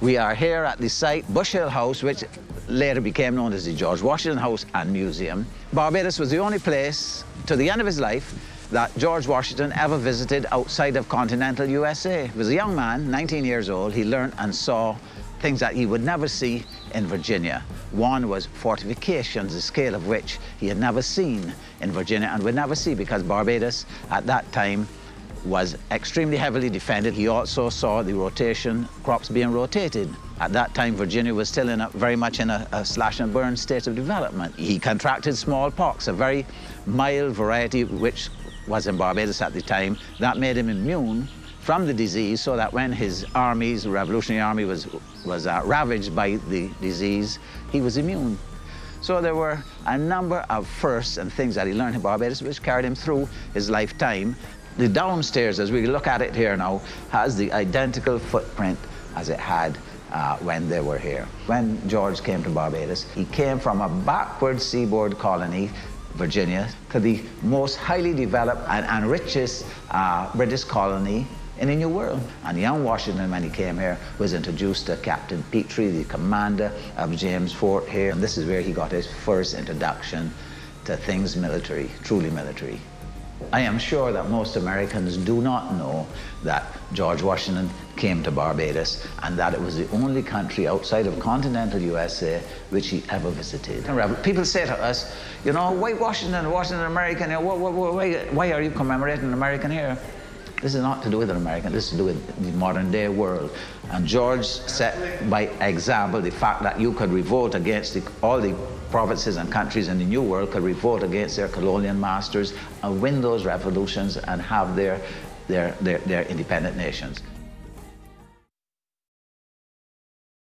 We are here at the site, Bush Hill House, which later became known as the George Washington House and Museum. Barbados was the only place, to the end of his life, that George Washington ever visited outside of continental USA. He was a young man, 19 years old. He learned and saw things that he would never see in Virginia. One was fortifications, the scale of which he had never seen in Virginia and would never see, because Barbados at that time was extremely heavily defended. He also saw the rotation, crops being rotated. At that time, Virginia was still very much in a slash and burn state of development. He contracted smallpox, a very mild variety which was in Barbados at the time. That made him immune from the disease, so that when his armies, the Revolutionary Army, was ravaged by the disease, he was immune. So there were a number of firsts and things that he learned in Barbados which carried him through his lifetime. The downstairs, as we look at it here now, has the identical footprint as it had when they were here. When George came to Barbados, he came from a backward seaboard colony, Virginia, to the most highly developed and richest British colony in the New World. And young Washington, when he came here, was introduced to Captain Petrie, the commander of James Fort here. And this is where he got his first introduction to things military, truly military. I am sure that most Americans do not know that George Washington came to Barbados and that it was the only country outside of continental USA which he ever visited. People say to us, you know, why Washington American? Why are you commemorating an American here? This is not to do with an American, this is to do with the modern day world. And George set by example the fact that you could revolt against all the provinces and countries in the New World could revolt against their colonial masters and win those revolutions and have their independent nations.